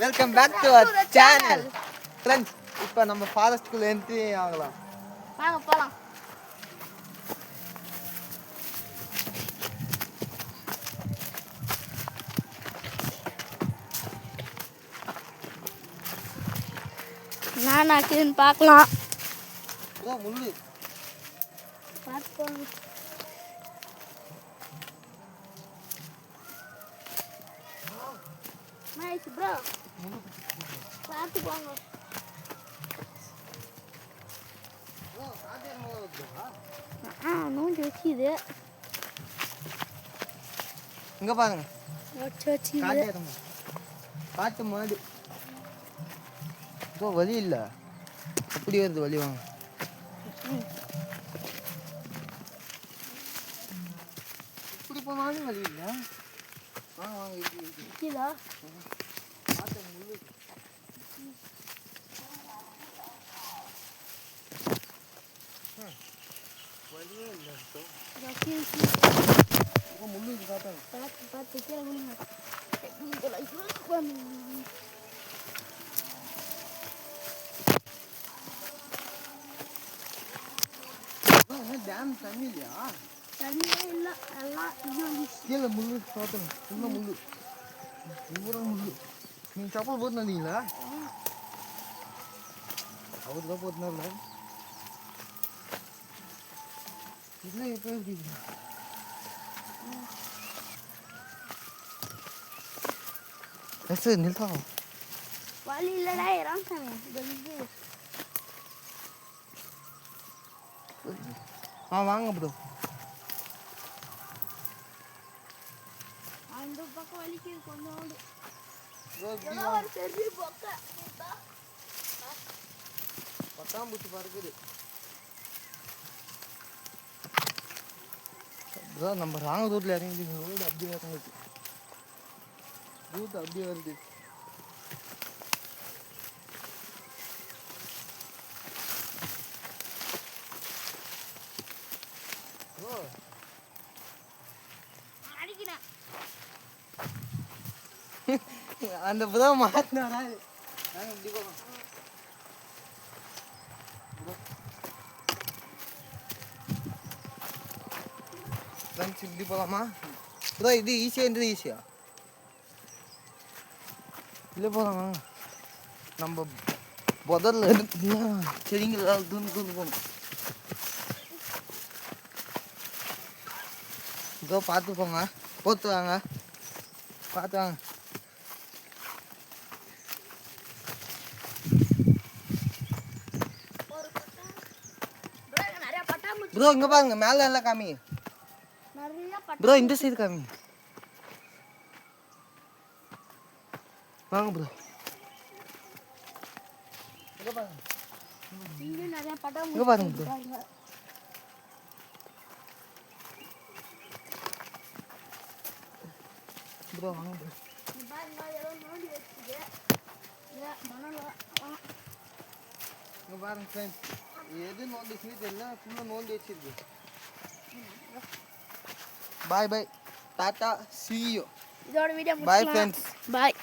Welcome back to our channel friends. இப்போ நம்ம ஃபாரஸ்ட்குள்ள entry ஆகலாம். வாங்க போலாம். நான் ஆக்கின்னு பார்க்கலாம். ஓ முள்ளு பார்ப்போம். Nice bro. பார்த்து போங்க. நோண்டி வச்சுது. இங்க பாருங்க. வச்சுது. காட்டு மாடு. ஓ வலி இல்லை, அப்படி வருது வலி. வாங்க இப்படி போனாலும் வலி இல்லை. வாங்க வாங்க கீழே காட்டு முள்ளு. வலியே இல்லை. முள்ளு காட்டாங்க. பார்த்து பார்த்து கீழே விழுங்க. டேம் தண்ணி இல்லையா? தண்ணியே இல்லை, எல்லாம் இன்னும் கீழே முள்ளு காட்டணும். ஃபுல்லாக முள்ளு, பூரா முள்ளு. நீங்கள் சப்பல் போட்டு வந்தீங்களா? அவரு தான் போட்டுனார்ல. இதெல்லாம் எப்போ எப்படி எஸ் நிறுத்தா வலி இல்லைடா ராமசாமி. வாங்க ப்ரோ. அந்த பக்கம் வலிக்கு கொஞ்சோண்டு ப்ரோ ஒரு பெரிய பொக்கை பட்டாம்பூச்சி பறக்குது ப்ரோ. நம்ம ராங்க ரூட்டில் இறங்கி ரோடு அப்படியே இறங்குது. ரூட் அப்படியே வருது. அடிக்கிறேன். அந்த புதா மாட்டினாரா? நாங்கள் இப்படி போகலாம். ஃப்ரெண்ட்ஸ் இப்படி போகலாமா ப்ரோ? இது ஈஸியான்றது ஈஸியா இல்லை போகலாம். வாங்க நம்ம புதரில் இருக்குன்னா செடிங்களா தூண்டு போகணும். இதோ பார்த்து போங்க, போத்து வாங்க, பார்த்து வாங்க. நிறைய பட்டாம்பூச்சி. ப்ரோ இங்கே பாருங்க, மேலே எல்லாம் காமி நிறைய ப்ரோ. இந்த சைடு காமி. வாங்க ப்ரோ. இங்கே பாருங்க, இங்க நிறைய பட்டாம்பூச்சி. இங்கே பாருங்க ப்ரோ. ப்ரோ வாங்க ப்ரோ. பாருங்க ஏதோ நோண்டி வச்சுது. இங்கே பாருங்க ஃப்ரெண்ட்ஸ், எது நோண்டிச்சுன்னு தெரியல, ஃபுல்லாக நோண்டி வச்சிருக்கு. பாய் பாய், டாட்டா, see you. இதோட வீடியோ Bye friends. பாய்.